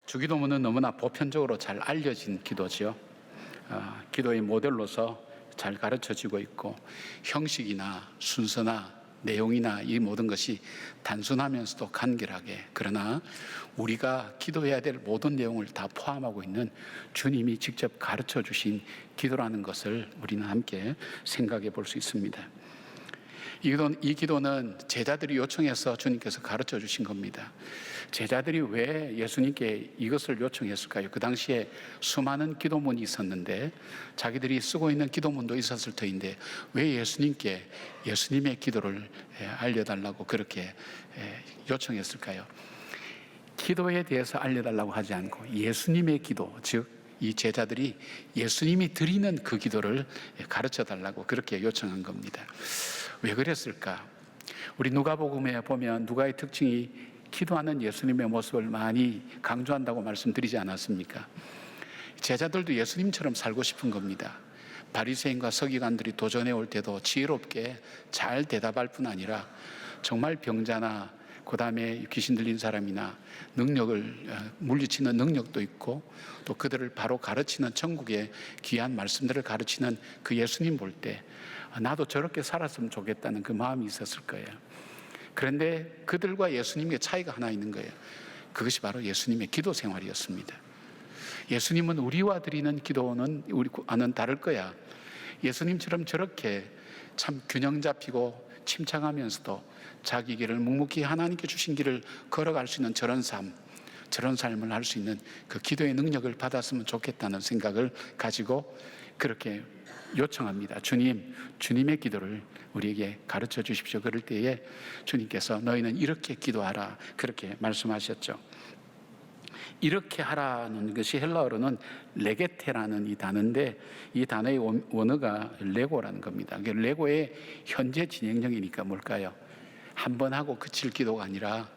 주기도문은 너무나 보편적으로 잘 알려진 기도지요. 기도의 모델로서 잘 가르쳐지고 있고, 형식이나 순서나 내용이나 이 모든 것이 단순하면서도 간결하게, 그러나 우리가 기도해야 될 모든 내용을 다 포함하고 있는 주님이 직접 가르쳐 주신 기도라는 것을 우리는 함께 생각해 볼 수 있습니다. 이 기도는 제자들이 요청해서 주님께서 가르쳐 주신 겁니다. 제자들이 왜 예수님께 이것을 요청했을까요? 그 당시에 수많은 기도문이 있었는데, 자기들이 쓰고 있는 기도문도 있었을 터인데 왜 예수님께 예수님의 기도를 알려달라고 그렇게 요청했을까요? 기도에 대해서 알려달라고 하지 않고 예수님의 기도, 즉 이 제자들이 예수님이 드리는 그 기도를 가르쳐 달라고 그렇게 요청한 겁니다. 왜 그랬을까? 우리 누가복음에 보면 누가의 특징이 기도하는 예수님의 모습을 많이 강조한다고 말씀드리지 않았습니까? 제자들도 예수님처럼 살고 싶은 겁니다. 바리새인과 서기관들이 도전해 올 때도 지혜롭게 잘 대답할 뿐 아니라 정말 병자나 그 다음에 귀신 들린 사람이나 능력을 물리치는 능력도 있고, 또 그들을 바로 가르치는 천국의 귀한 말씀들을 가르치는 그 예수님 볼 때 나도 저렇게 살았으면 좋겠다는 그 마음이 있었을 거예요. 그런데 그들과 예수님의 차이가 하나 있는 거예요. 그것이 바로 예수님의 기도 생활이었습니다. 예수님은 우리와 드리는 기도는 우리와는 다를 거야. 예수님처럼 저렇게 참 균형 잡히고 침착하면서도 자기 길을 묵묵히 하나님께 주신 길을 걸어갈 수 있는 저런 삶을 할 수 있는 그 기도의 능력을 받았으면 좋겠다는 생각을 가지고 그렇게 요청합니다. 주님의 기도를 우리에게 가르쳐 주십시오. 그럴 때에 주님께서 너희는 이렇게 기도하라 그렇게 말씀하셨죠. 이렇게 하라는 것이 헬라어로는 레게테라는 이 단어인데, 이 단어의 원어가 레고라는 겁니다. 레고의 현재 진행형이니까 뭘까요? 한 번 하고 그칠 기도가 아니라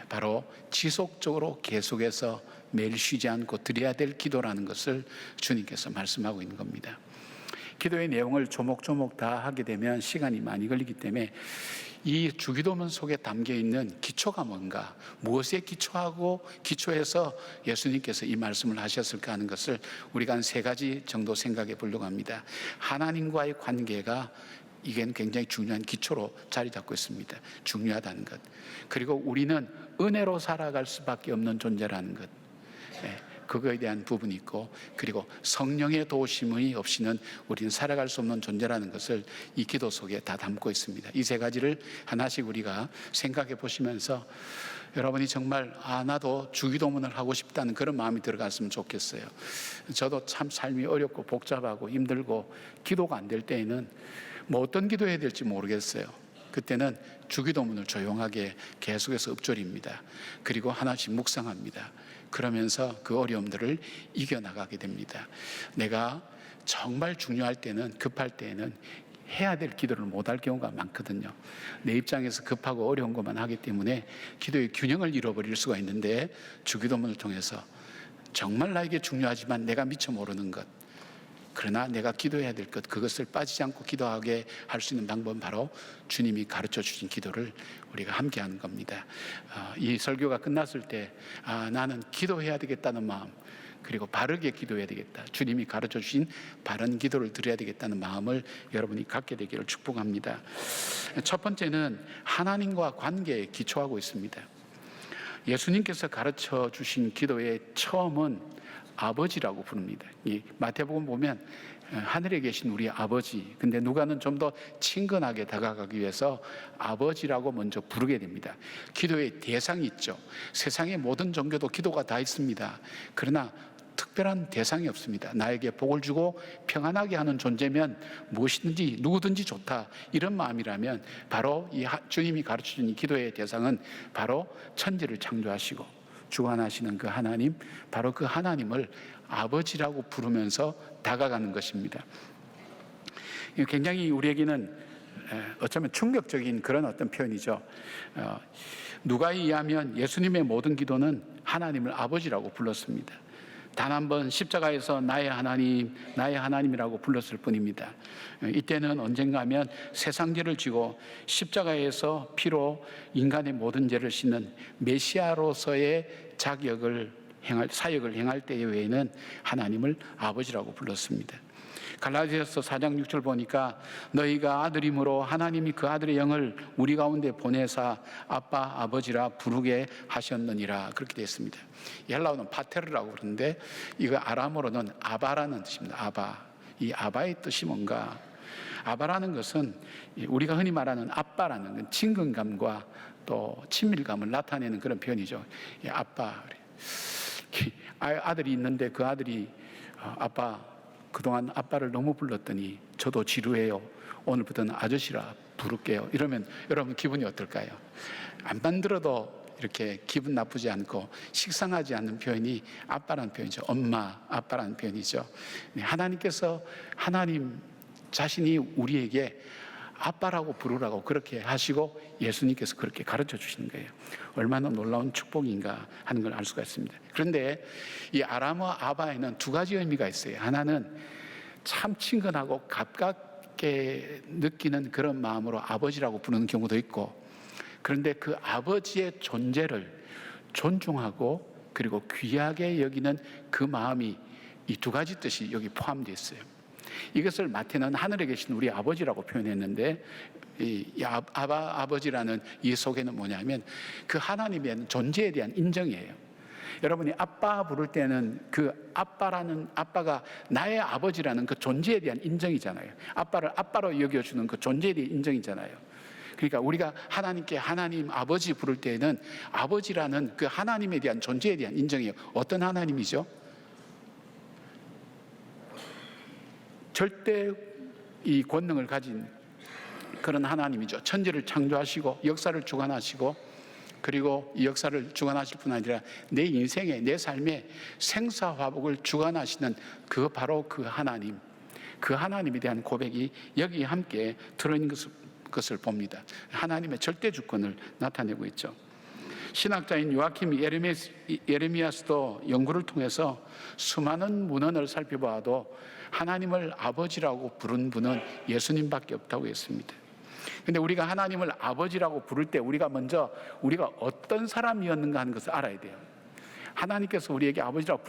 바로 지속적으로 계속해서 매일 쉬지 않고 드려야 될 기도라는 것을 주님께서 말씀하고 있는 겁니다. 기도의 내용을 조목조목 다 하게 되면 시간이 많이 걸리기 때문에 이 주기도문 속에 담겨있는 기초가 뭔가, 무엇에 기초해서 예수님께서 이 말씀을 하셨을까 하는 것을 우리가 한 3가지 정도 생각해 보려고 합니다. 하나님과의 관계가 이게 굉장히 중요한 기초로 자리 잡고 있습니다. 중요하다는 것. 그리고 우리는 은혜로 살아갈 수밖에 없는 존재라는 것. 그거에 대한 부분이 있고, 그리고 성령의 도우심이 없이는 우리는 살아갈 수 없는 존재라는 것을 이 기도 속에 다 담고 있습니다. 이 3가지를 하나씩 우리가 생각해 보시면서 여러분이 정말 나도 주기도문을 하고 싶다는 그런 마음이 들어갔으면 좋겠어요. 저도 참 삶이 어렵고 복잡하고 힘들고 기도가 안 될 때에는 어떤 기도해야 될지 모르겠어요. 그때는 주기도문을 조용하게 계속해서 읊조립니다. 그리고 하나씩 묵상합니다. 그러면서 그 어려움들을 이겨나가게 됩니다. 내가 정말 중요할 때는, 급할 때에는 해야 될 기도를 못할 경우가 많거든요. 내 입장에서 급하고 어려운 것만 하기 때문에 기도의 균형을 잃어버릴 수가 있는데, 주기도문을 통해서 정말 나에게 중요하지만 내가 미처 모르는 것, 그러나 내가 기도해야 될 것, 그것을 빠지지 않고 기도하게 할 수 있는 방법은 바로 주님이 가르쳐 주신 기도를 우리가 함께 하는 겁니다. 이 설교가 끝났을 때 나는 기도해야 되겠다는 마음, 그리고 바르게 기도해야 되겠다, 주님이 가르쳐 주신 바른 기도를 드려야 되겠다는 마음을 여러분이 갖게 되기를 축복합니다. 첫 번째는 하나님과 관계에 기초하고 있습니다. 예수님께서 가르쳐 주신 기도의 처음은 아버지라고 부릅니다. 이 마태복음 보면 하늘에 계신 우리 아버지, 근데 누가는 좀 더 친근하게 다가가기 위해서 아버지라고 먼저 부르게 됩니다. 기도의 대상이 있죠. 세상의 모든 종교도 기도가 다 있습니다. 그러나 특별한 대상이 없습니다. 나에게 복을 주고 평안하게 하는 존재면 무엇이든지 누구든지 좋다, 이런 마음이라면 바로 이 주님이 가르쳐준 이 기도의 대상은 바로 천지를 창조하시고 주관하시는 그 하나님, 바로 그 하나님을 아버지라고 부르면서 다가가는 것입니다. 굉장히 우리에게는 어쩌면 충격적인 그런 어떤 표현이죠. 누가에 의하면 예수님의 모든 기도는 하나님을 아버지라고 불렀습니다. 단 한 번 십자가에서 나의 하나님, 나의 하나님이라고 불렀을 뿐입니다. 이때는 언젠가 하면 세상 죄를 지고 십자가에서 피로 인간의 모든 죄를 씻는 메시아로서의 자격을 사역을 행할 때 외에는 하나님을 아버지라고 불렀습니다. 갈라디아서 4장 6절 보니까 너희가 아들임으로 하나님이 그 아들의 영을 우리 가운데 보내사 아빠 아버지라 부르게 하셨느니라, 그렇게 되어 있습니다. 헬라어는 파테르라고 그러는데 이거 아람어로는 아바라는 뜻입니다. 아바. 이 아바의 뜻이 뭔가? 아바라는 것은 우리가 흔히 말하는 아빠라는 친근감과 또 친밀감을 나타내는 그런 표현이죠. 아빠. 아들이 있는데 그 아들이 아빠, 그동안 아빠를 너무 불렀더니 저도 지루해요. 오늘부터는 아저씨라 부를게요. 이러면 여러분 기분이 어떨까요? 안만 들어도 이렇게 기분 나쁘지 않고 식상하지 않는 표현이 아빠라는 표현이죠. 엄마, 아빠라는 표현이죠. 하나님께서 하나님 자신이 우리에게 아빠라고 부르라고 그렇게 하시고 예수님께서 그렇게 가르쳐 주시는 거예요. 얼마나 놀라운 축복인가 하는 걸 알 수가 있습니다. 그런데 이 아람어 아바에는 두 가지 의미가 있어요. 하나는 참 친근하고 가깝게 느끼는 그런 마음으로 아버지라고 부르는 경우도 있고, 그런데 그 아버지의 존재를 존중하고 그리고 귀하게 여기는 그 마음이, 이 두 가지 뜻이 여기 포함되어 있어요. 이것을 마태는 하늘에 계신 우리 아버지라고 표현했는데, 이 아버지라는 이 속에는 뭐냐면 그 하나님의 존재에 대한 인정이에요. 여러분이 아빠 부를 때는 그 아빠가 나의 아버지라는 그 존재에 대한 인정이잖아요. 아빠를 아빠로 여겨주는 그 존재에 대한 인정이잖아요. 그러니까 우리가 하나님께 하나님 아버지 부를 때에는 아버지라는 그 하나님에 대한 존재에 대한 인정이에요. 어떤 하나님이죠? 절대 이 권능을 가진 그런 하나님이죠. 천지를 창조하시고 역사를 주관하시고, 그리고 이 역사를 주관하실 뿐 아니라 내 인생에, 내 삶에 생사화복을 주관하시는 그 바로 그 하나님, 그 하나님에 대한 고백이 여기 함께 들어있는 것을 봅니다. 하나님의 절대 주권을 나타내고 있죠. 신학자인 요아킴 예레미야스도 연구를 통해서 수많은 문헌을 살펴봐도 하나님을 아버지라고 부른 분은 예수님밖에 없다고 했습니다. 그런데 우리가 하나님을 아버지라고 부를 때 우리가 먼저 우리가 어떤 사람이었는가 하는 것을 알아야 돼요. 하나님께서 우리에게 아버지라고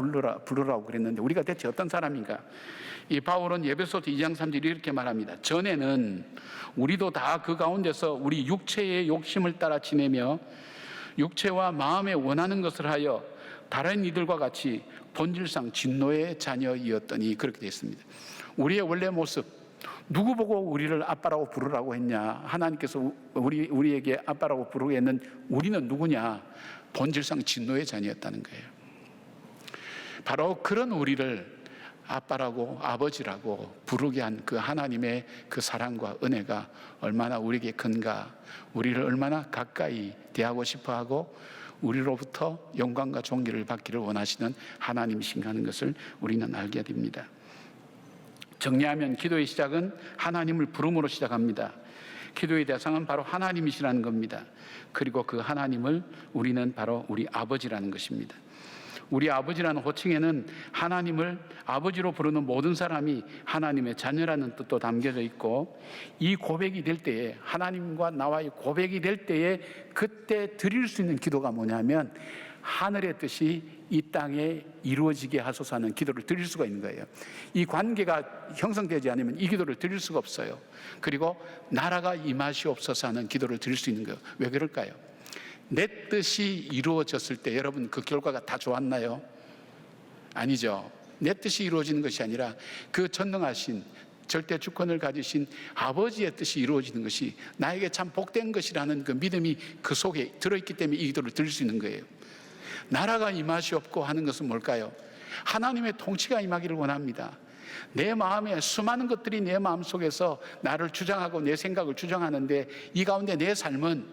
부르라고 그랬는데 우리가 대체 어떤 사람인가? 이 바울은 에베소서 2장 3절에 이렇게 말합니다. 전에는 우리도 다 그 가운데서 우리 육체의 욕심을 따라 지내며 육체와 마음에 원하는 것을 하여 다른 이들과 같이 본질상 진노의 자녀이었더니, 그렇게 되어 있습니다. 우리의 원래 모습, 누구 보고 우리를 아빠라고 부르라고 했냐? 하나님께서 우리에게 아빠라고 부르고 했는 우리는 누구냐? 본질상 진노의 자녀였다는 거예요. 바로 그런 우리를 아빠라고 아버지라고 부르게 한 그 하나님의 그 사랑과 은혜가 얼마나 우리에게 큰가, 우리를 얼마나 가까이 대하고 싶어하고 우리로부터 영광과 존귀를 받기를 원하시는 하나님이신가 하는 것을 우리는 알게 됩니다. 정리하면 기도의 시작은 하나님을 부름으로 시작합니다. 기도의 대상은 바로 하나님이시라는 겁니다. 그리고 그 하나님을 우리는 바로 우리 아버지라는 것입니다. 우리 아버지라는 호칭에는 하나님을 아버지로 부르는 모든 사람이 하나님의 자녀라는 뜻도 담겨져 있고, 이 고백이 될 때에, 하나님과 나와의 고백이 될 때에 그때 드릴 수 있는 기도가 뭐냐면 하늘의 뜻이 이 땅에 이루어지게 하소서 하는 기도를 드릴 수가 있는 거예요. 이 관계가 형성되지 않으면 이 기도를 드릴 수가 없어요. 그리고 나라가 임하시옵소서 하는 기도를 드릴 수 있는 거예요. 왜 그럴까요? 내 뜻이 이루어졌을 때 여러분 그 결과가 다 좋았나요? 아니죠. 내 뜻이 이루어지는 것이 아니라 그 전능하신 절대 주권을 가지신 아버지의 뜻이 이루어지는 것이 나에게 참 복된 것이라는 그 믿음이 그 속에 들어있기 때문에 이 기도를 드릴 수 있는 거예요. 나라가 임하시옵고 하는 것은 뭘까요? 하나님의 통치가 임하기를 원합니다. 내 마음에 수많은 것들이 내 마음속에서 나를 주장하고 내 생각을 주장하는데 이 가운데 내 삶은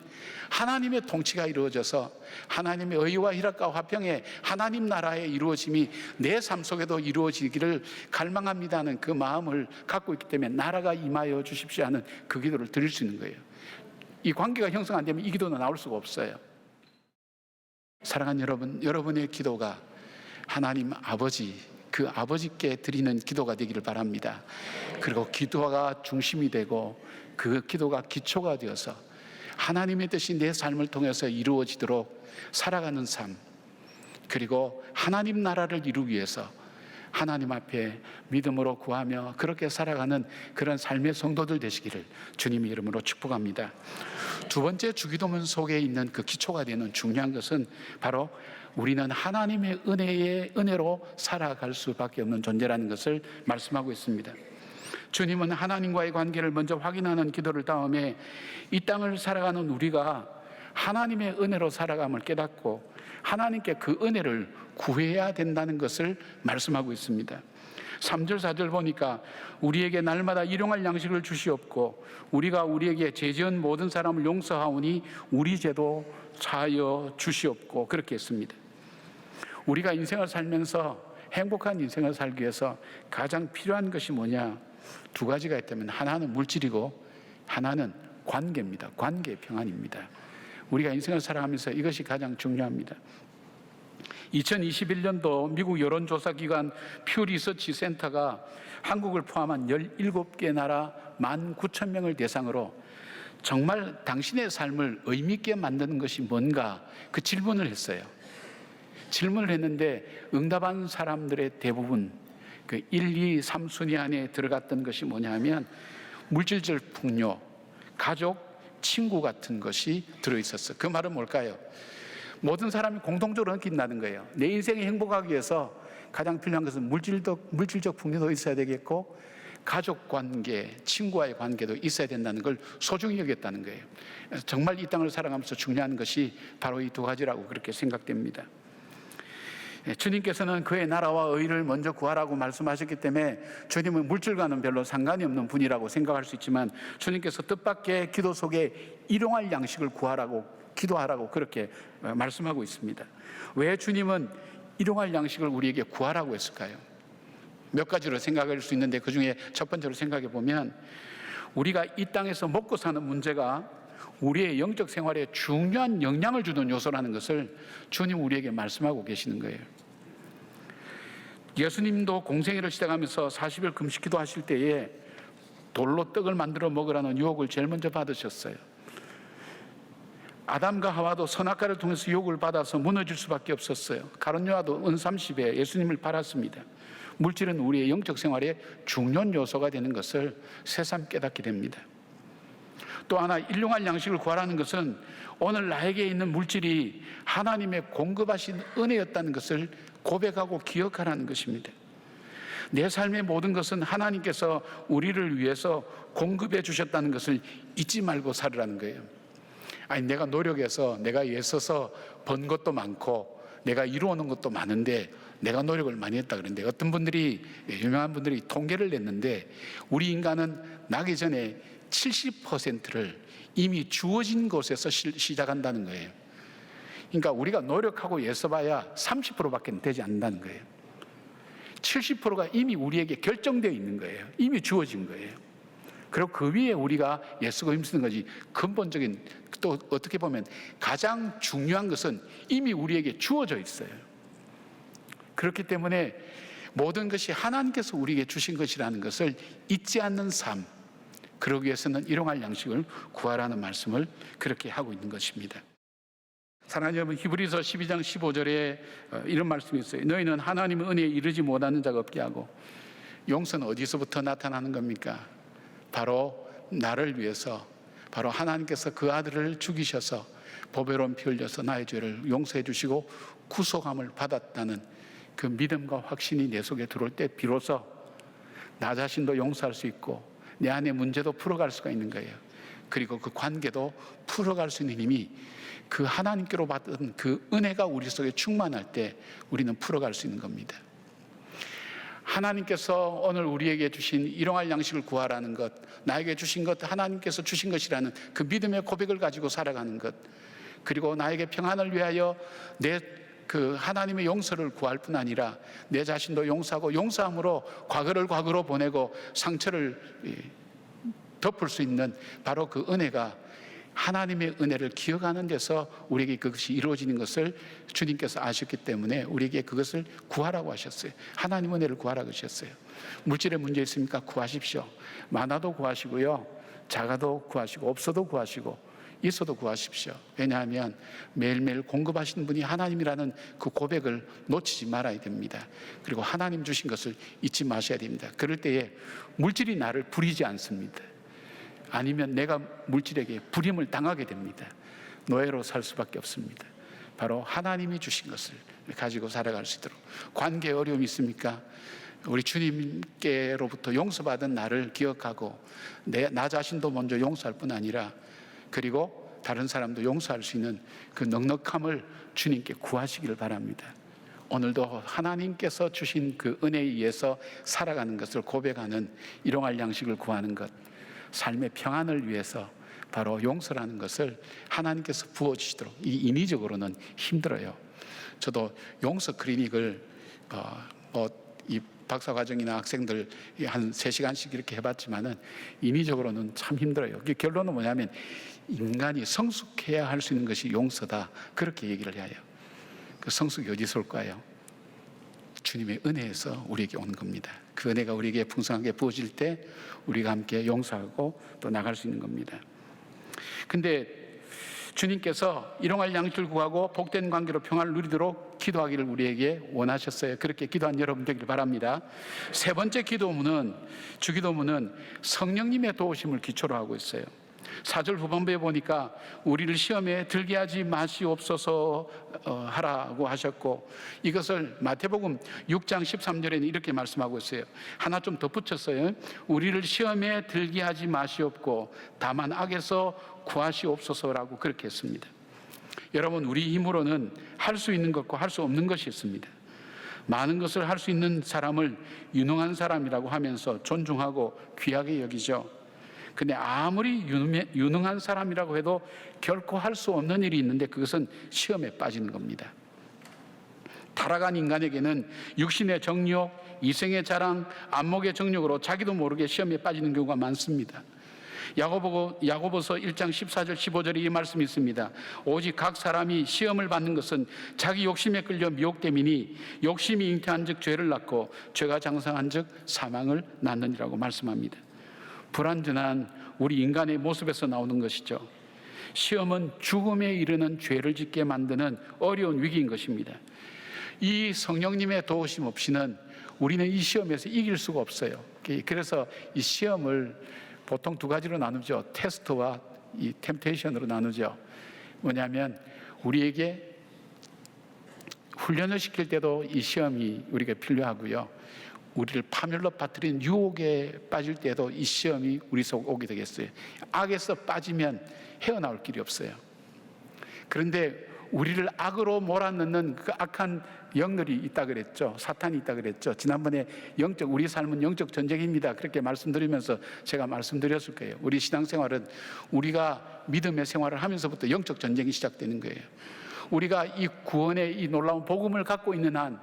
하나님의 통치가 이루어져서 하나님의 의와 희락과 화평의 하나님 나라의 이루어짐이 내 삶 속에도 이루어지기를 갈망합니다는 그 마음을 갖고 있기 때문에 나라가 임하여 주십시오 하는 그 기도를 드릴 수 있는 거예요. 이 관계가 형성 안 되면 이 기도는 나올 수가 없어요. 사랑하는 여러분, 여러분의 기도가 하나님 아버지, 그 아버지께 드리는 기도가 되기를 바랍니다. 그리고 기도가 중심이 되고 그 기도가 기초가 되어서 하나님의 뜻이 내 삶을 통해서 이루어지도록 살아가는 삶, 그리고 하나님 나라를 이루기 위해서 하나님 앞에 믿음으로 구하며 그렇게 살아가는 그런 삶의 성도들 되시기를 주님의 이름으로 축복합니다. 두 번째 주기도문 속에 있는 그 기초가 되는 중요한 것은 바로 우리는 하나님의 은혜로 살아갈 수밖에 없는 존재라는 것을 말씀하고 있습니다. 주님은 하나님과의 관계를 먼저 확인하는 기도를 다음에 이 땅을 살아가는 우리가 하나님의 은혜로 살아감을 깨닫고 하나님께 그 은혜를 구해야 된다는 것을 말씀하고 있습니다. 3절 4절 보니까 우리에게 날마다 일용할 양식을 주시옵고 우리가 우리에게 죄지은 모든 사람을 용서하오니 우리 죄도 사하여 주시옵고 그렇게 했습니다. 우리가 인생을 살면서 행복한 인생을 살기 위해서 가장 필요한 것이 뭐냐? 두 가지가 있다면 하나는 물질이고 하나는 관계입니다. 관계 평안입니다. 우리가 인생을 살아가면서 이것이 가장 중요합니다. 2021년도 미국 여론조사기관 퓨 리서치 센터가 한국을 포함한 17개 나라 19,000명을 대상으로 정말 당신의 삶을 의미 있게 만드는 것이 뭔가 그 질문을 했어요. 질문을 했는데 응답한 사람들의 대부분 그 1, 2, 3순위 안에 들어갔던 것이 뭐냐 하면 물질적 풍요, 가족, 친구 같은 것이 들어있었어요. 그 말은 뭘까요? 모든 사람이 공통적으로 느낀다는 거예요. 내 인생이 행복하기 위해서 가장 필요한 것은 물질적 풍요도 있어야 되겠고 가족 관계, 친구와의 관계도 있어야 된다는 걸 소중히 여겼다는 거예요. 정말 이 땅을 살아가면서 중요한 것이 바로 이 두 가지라고 그렇게 생각됩니다. 주님께서는 그의 나라와 의를 먼저 구하라고 말씀하셨기 때문에 주님은 물질과는 별로 상관이 없는 분이라고 생각할 수 있지만 주님께서 뜻밖의 기도 속에 일용할 양식을 구하라고 기도하라고 그렇게 말씀하고 있습니다. 왜 주님은 일용할 양식을 우리에게 구하라고 했을까요? 몇 가지로 생각할 수 있는데 그 중에 첫 번째로 생각해 보면 우리가 이 땅에서 먹고 사는 문제가 우리의 영적 생활에 중요한 영향을 주는 요소라는 것을 주님 우리에게 말씀하고 계시는 거예요. 예수님도 공생애를 시작하면서 40일 금식 기도하실 때에 돌로 떡을 만들어 먹으라는 유혹을 제일 먼저 받으셨어요. 아담과 하와도 선악과를 통해서 유혹을 받아서 무너질 수밖에 없었어요. 가룟 요한도 은 30에 예수님을 팔았습니다. 물질은 우리의 영적 생활에 중요한 요소가 되는 것을 새삼 깨닫게 됩니다. 또 하나 일용할 양식을 구하라는 것은 오늘 나에게 있는 물질이 하나님의 공급하신 은혜였다는 것을 고백하고 기억하라는 것입니다. 내 삶의 모든 것은 하나님께서 우리를 위해서 공급해 주셨다는 것을 잊지 말고 살으라는 거예요. 아니 내가 노력해서 내가 애써서 번 것도 많고 내가 이루어놓은 것도 많은데 내가 노력을 많이 했다 그러는데 어떤 분들이 유명한 분들이 통계를 냈는데 우리 인간은 나기 전에 70%를 이미 주어진 곳에서 시작한다는 거예요. 그러니까 우리가 노력하고 애써봐야 30%밖에 되지 않는다는 거예요. 70%가 이미 우리에게 결정되어 있는 거예요. 이미 주어진 거예요. 그리고 그 위에 우리가 애쓰고 힘쓰는 거지 근본적인 또 어떻게 보면 가장 중요한 것은 이미 우리에게 주어져 있어요. 그렇기 때문에 모든 것이 하나님께서 우리에게 주신 것이라는 것을 잊지 않는 삶, 그러기 위해서는 일용할 양식을 구하라는 말씀을 그렇게 하고 있는 것입니다. 사랑하는 여러분, 히브리서 12장 15절에 이런 말씀이 있어요. 너희는 하나님의 은혜에 이르지 못하는 자가 없게 하고 용서는 어디서부터 나타나는 겁니까? 바로 나를 위해서 바로 하나님께서 그 아들을 죽이셔서 보배로운 피 흘려서 나의 죄를 용서해 주시고 구속함을 받았다는 그 믿음과 확신이 내 속에 들어올 때 비로소 나 자신도 용서할 수 있고 내 안의 문제도 풀어갈 수가 있는 거예요. 그리고 그 관계도 풀어갈 수 있는 힘이 그 하나님께로 받은 그 은혜가 우리 속에 충만할 때 우리는 풀어갈 수 있는 겁니다. 하나님께서 오늘 우리에게 주신 일용할 양식을 구하라는 것, 나에게 주신 것, 하나님께서 주신 것이라는 그 믿음의 고백을 가지고 살아가는 것, 그리고 나에게 평안을 위하여 그 하나님의 용서를 구할 뿐 아니라 내 자신도 용서하고 용서함으로 과거를 과거로 보내고 상처를 덮을 수 있는 바로 그 은혜가 하나님의 은혜를 기억하는 데서 우리에게 그것이 이루어지는 것을 주님께서 아셨기 때문에 우리에게 그것을 구하라고 하셨어요. 하나님 은혜를 구하라고 하셨어요. 물질에 문제 있습니까? 구하십시오. 많아도 구하시고요, 작아도 구하시고 없어도 구하시고 있어도 구하십시오. 왜냐하면 매일매일 공급하시는 분이 하나님이라는 그 고백을 놓치지 말아야 됩니다. 그리고 하나님 주신 것을 잊지 마셔야 됩니다. 그럴 때에 물질이 나를 부리지 않습니다. 아니면 내가 물질에게 부림을 당하게 됩니다. 노예로 살 수밖에 없습니다. 바로 하나님이 주신 것을 가지고 살아갈 수 있도록. 관계에 어려움이 있습니까? 우리 주님께로부터 용서받은 나를 기억하고 나 자신도 먼저 용서할 뿐 아니라 그리고 다른 사람도 용서할 수 있는 그 넉넉함을 주님께 구하시기를 바랍니다. 오늘도 하나님께서 주신 그 은혜에 의해서 살아가는 것을 고백하는 일용할 양식을 구하는 것, 삶의 평안을 위해서 바로 용서라는 것을 하나님께서 부어주시도록. 이 인위적으로는 힘들어요. 저도 용서 클리닉을 이 박사과정이나 학생들 한 3시간씩 이렇게 해봤지만은 인위적으로는 참 힘들어요. 결론은 뭐냐면 인간이 성숙해야 할 수 있는 것이 용서다, 그렇게 얘기를 해요. 그 성숙이 어디서 올까요? 주님의 은혜에서 우리에게 오는 겁니다. 그 은혜가 우리에게 풍성하게 부어질 때 우리가 함께 용서하고 또 나갈 수 있는 겁니다. 근데 주님께서 일용할 양식을 구하고 복된 관계로 평안을 누리도록 기도하기를 우리에게 원하셨어요. 그렇게 기도한 여러분 되기를 바랍니다. 세 번째 기도문은, 주기도문은 성령님의 도우심을 기초로 하고 있어요. 4절 후반부에 보니까 우리를 시험에 들게 하지 마시옵소서 하라고 하셨고, 이것을 마태복음 6장 13절에는 이렇게 말씀하고 있어요. 하나 좀 덧붙였어요. 우리를 시험에 들게 하지 마시옵고 다만 악에서 구하시옵소서라고 그렇게 했습니다. 여러분, 우리 힘으로는 할 수 있는 것과 할 수 없는 것이 있습니다. 많은 것을 할 수 있는 사람을 유능한 사람이라고 하면서 존중하고 귀하게 여기죠. 근데 아무리 유능한 사람이라고 해도 결코 할 수 없는 일이 있는데 그것은 시험에 빠지는 겁니다. 타락한 인간에게는 육신의 정욕, 이생의 자랑, 안목의 정욕으로 자기도 모르게 시험에 빠지는 경우가 많습니다. 야고보서 1장 14절 15절에 이 말씀이 있습니다. 오직 각 사람이 시험을 받는 것은 자기 욕심에 끌려 미혹됨이니 욕심이 잉태한 즉 죄를 낳고 죄가 장성한 즉 사망을 낳느니라고 말씀합니다. 불완전한 우리 인간의 모습에서 나오는 것이죠. 시험은 죽음에 이르는 죄를 짓게 만드는 어려운 위기인 것입니다. 이 성령님의 도우심 없이는 우리는 이 시험에서 이길 수가 없어요. 그래서 이 시험을 보통 두 가지로 나누죠. 테스트와 이 템테이션으로 나누죠. 뭐냐면 우리에게 훈련을 시킬 때도 이 시험이 우리가 필요하고요. 우리를 파멸로 빠뜨리는 유혹에 빠질 때도 이 시험이 우리 속 오게 되겠어요. 악에서 빠지면 헤어나올 길이 없어요. 그런데 우리를 악으로 몰아넣는 그 악한 영들이 있다 그랬죠. 사탄이 있다 그랬죠. 지난번에 우리 삶은 영적 전쟁입니다, 그렇게 말씀드리면서 제가 말씀드렸을 거예요. 우리 신앙생활은 우리가 믿음의 생활을 하면서부터 영적 전쟁이 시작되는 거예요. 우리가 이 구원의 이 놀라운 복음을 갖고 있는 한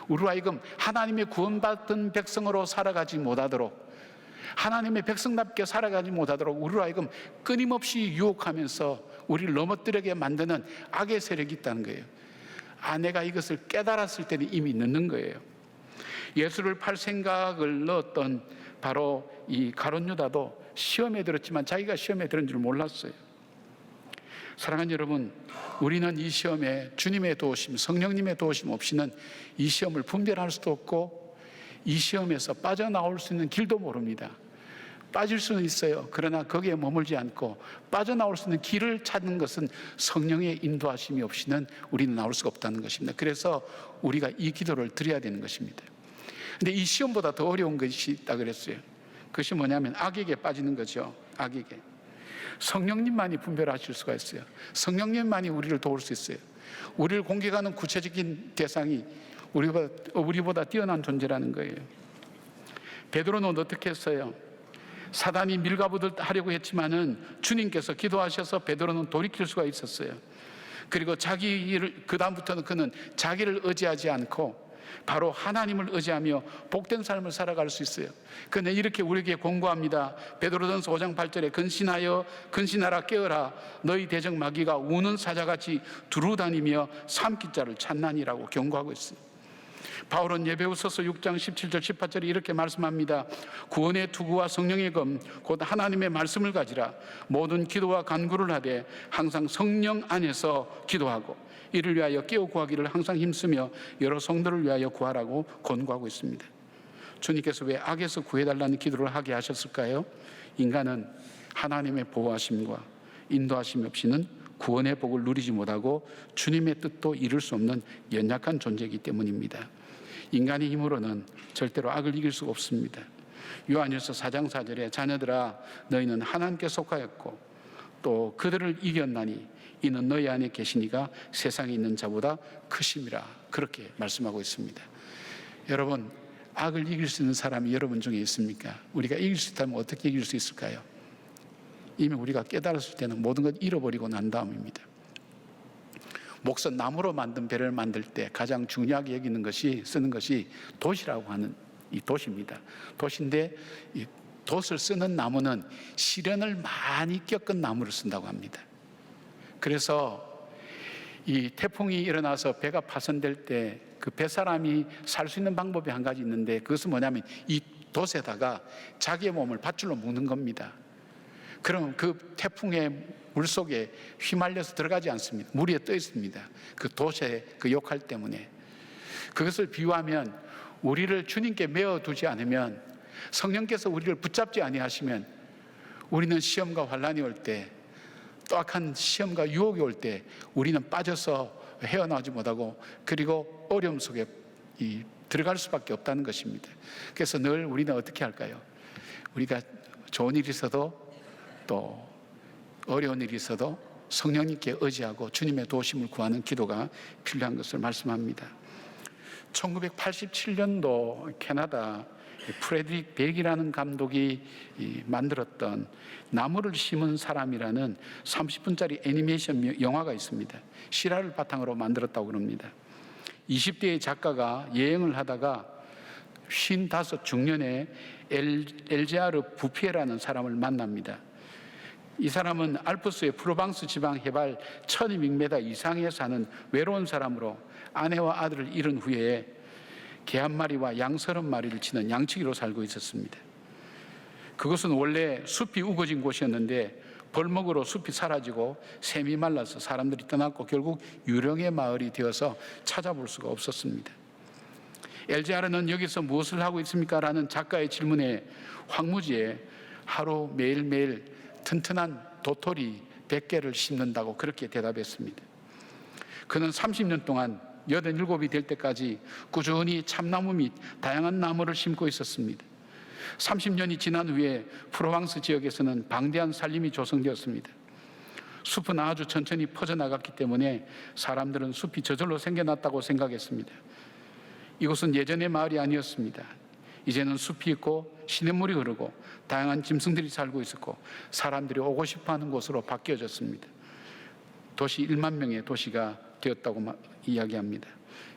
우리로 하여금 하나님의 구원받은 백성으로 살아가지 못하도록, 하나님의 백성답게 살아가지 못하도록 우리로 하여금 끊임없이 유혹하면서 우리를 넘어뜨리게 만드는 악의 세력이 있다는 거예요. 내가 이것을 깨달았을 때는 이미 늦는 거예요. 예수를 팔 생각을 넣었던 바로 이 가룟 유다도 시험에 들었지만 자기가 시험에 들은 줄 몰랐어요. 사랑하는 여러분, 우리는 이 시험에 주님의 도우심, 성령님의 도우심 없이는 이 시험을 분별할 수도 없고 이 시험에서 빠져나올 수 있는 길도 모릅니다. 빠질 수는 있어요. 그러나 거기에 머물지 않고 빠져나올 수 있는 길을 찾는 것은 성령의 인도하심이 없이는 우리는 나올 수가 없다는 것입니다. 그래서 우리가 이 기도를 드려야 되는 것입니다. 근데 이 시험보다 더 어려운 것이 있다 그랬어요. 그것이 뭐냐면 악에게 빠지는 거죠. 악에게. 성령님만이 분별하실 수가 있어요. 성령님만이 우리를 도울 수 있어요. 우리를 공격하는 구체적인 대상이 우리보다 뛰어난 존재라는 거예요. 베드로는 어떻게 했어요? 사단이 밀가부를 하려고 했지만은 주님께서 기도하셔서 베드로는 돌이킬 수가 있었어요. 그리고 그 다음부터는 그는 자기를 의지하지 않고 바로 하나님을 의지하며 복된 삶을 살아갈 수 있어요. 그런데 이렇게 우리에게 권고합니다. 베드로전서 5장 8절에 근신하라 깨어라 너희 대적 마귀가 우는 사자같이 두루다니며 삼킬 자를 찾나니라고 경고하고 있어요. 바울은 에베소서 6장 17절 18절에 이렇게 말씀합니다. 구원의 투구와 성령의 검 곧 하나님의 말씀을 가지라. 모든 기도와 간구를 하되 항상 성령 안에서 기도하고 이를 위하여 깨어 구하기를 항상 힘쓰며 여러 성도를 위하여 구하라고 권고하고 있습니다. 주님께서 왜 악에서 구해달라는 기도를 하게 하셨을까요? 인간은 하나님의 보호하심과 인도하심 없이는 구원의 복을 누리지 못하고 주님의 뜻도 이룰 수 없는 연약한 존재이기 때문입니다. 인간의 힘으로는 절대로 악을 이길 수가 없습니다. 요한일서 4장 4절에 자녀들아 너희는 하나님께 속하였고 또 그들을 이겼나니 이는 너희 안에 계시니가 세상에 있는 자보다 크심이라 그렇게 말씀하고 있습니다. 여러분, 악을 이길 수 있는 사람이 여러분 중에 있습니까? 우리가 이길 수 있다면 어떻게 이길 수 있을까요? 이미 우리가 깨달았을 때는 모든 것 잃어버리고 난 다음입니다. 목선 나무로 만든 배를 만들 때 가장 중요하게 여기는 것이 쓰는 것이 돛이라고 하는 이 돛입니다. 돛인데 이 돛을 쓰는 나무는 시련을 많이 겪은 나무를 쓴다고 합니다. 그래서 이 태풍이 일어나서 배가 파손될 때 그 뱃사람이 살 수 있는 방법이 한 가지 있는데 그것은 뭐냐면 이 돛에다가 자기의 몸을 밧줄로 묶는 겁니다. 그럼 그 태풍의 물속에 휘말려서 들어가지 않습니다. 물 위에 떠 있습니다. 그 돛의 그 역할 때문에. 그것을 비유하면 우리를 주님께 메어두지 않으면, 성령께서 우리를 붙잡지 아니하시면 우리는 시험과 환난이 올 때, 또 악한 시험과 유혹이 올 때 우리는 빠져서 헤어나오지 못하고 그리고 어려움 속에 들어갈 수밖에 없다는 것입니다. 그래서 늘 우리는 어떻게 할까요? 우리가 좋은 일이 있어도 또 어려운 일이 있어도 성령님께 의지하고 주님의 도우심을 구하는 기도가 필요한 것을 말씀합니다. 1987년도 캐나다 프레드릭 백이라는 감독이 만들었던 나무를 심은 사람이라는 30분짜리 애니메이션 영화가 있습니다. 실화를 바탕으로 만들었다고 합니다. 20대의 작가가 여행을 하다가 55 중년의 엘제아르 부피에라는 사람을 만납니다. 이 사람은 알프스의 프로방스 지방 해발 1200m 이상에 사는 외로운 사람으로 아내와 아들을 잃은 후에 개 한 마리와 양 30마리를 치는 양치기로 살고 있었습니다. 그것은 원래 숲이 우거진 곳이었는데 벌목으로 숲이 사라지고 샘이 말라서 사람들이 떠났고 결국 유령의 마을이 되어서 찾아볼 수가 없었습니다. 엘제아르는 여기서 무엇을 하고 있습니까? 라는 작가의 질문에 황무지에 하루 매일매일 튼튼한 도토리 100개를 심는다고 그렇게 대답했습니다. 그는 30년 동안 87이 될 때까지 꾸준히 참나무 및 다양한 나무를 심고 있었습니다. 30년이 지난 후에 프로방스 지역에서는 방대한 산림이 조성되었습니다. 숲은 아주 천천히 퍼져나갔기 때문에 사람들은 숲이 저절로 생겨났다고 생각했습니다. 이곳은 예전의 마을이 아니었습니다. 이제는 숲이 있고 시냇물이 흐르고 다양한 짐승들이 살고 있었고 사람들이 오고 싶어하는 곳으로 바뀌어졌습니다. 도시 1만 명의 도시가 되었다고 이야기합니다.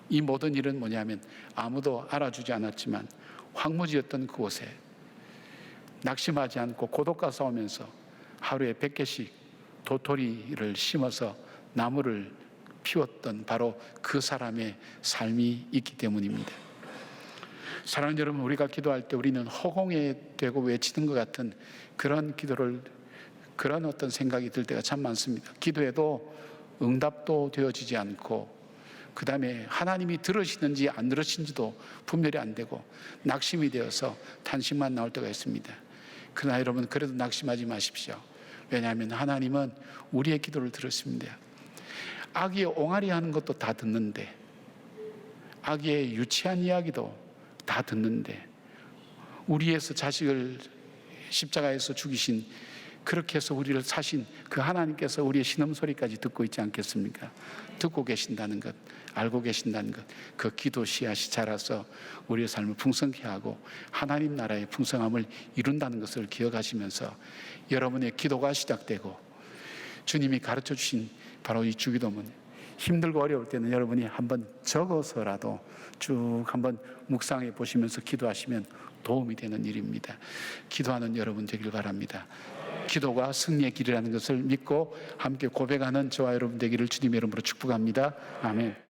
이 모든 일은 뭐냐면 아무도 알아주지 않았지만 황무지였던 그곳에 낙심하지 않고 고독과 싸우면서 하루에 100개씩 도토리를 심어서 나무를 피웠던 바로 그 사람의 삶이 있기 때문입니다. 사랑하는 여러분, 우리가 기도할 때 우리는 허공에 대고 외치는 것 같은 그런 기도를, 그런 어떤 생각이 들 때가 참 많습니다. 기도해도 응답도 되어지지 않고 그 다음에 하나님이 들으시는지 안 들으시는지도 분별이 안 되고 낙심이 되어서 탄식만 나올 때가 있습니다. 그러나 여러분, 그래도 낙심하지 마십시오. 왜냐하면 하나님은 우리의 기도를 들으십니다. 아기의 옹알이 하는 것도 다 듣는데, 아기의 유치한 이야기도 다 듣는데, 우리에서 자식을 십자가에서 죽이신, 그렇게 해서 우리를 사신 그 하나님께서 우리의 신음소리까지 듣고 있지 않겠습니까? 듣고 계신다는 것, 알고 계신다는 것, 그 기도 씨앗이 자라서 우리의 삶을 풍성케 하고 하나님 나라의 풍성함을 이룬다는 것을 기억하시면서 여러분의 기도가 시작되고 주님이 가르쳐 주신 바로 이 주기도문, 힘들고 어려울 때는 여러분이 한번 적어서라도 쭉 한번 묵상해 보시면서 기도하시면 도움이 되는 일입니다. 기도하는 여러분 되길 바랍니다. 기도가 승리의 길이라는 것을 믿고 함께 고백하는 저와 여러분 되기를 주님의 이름으로 축복합니다. 아멘.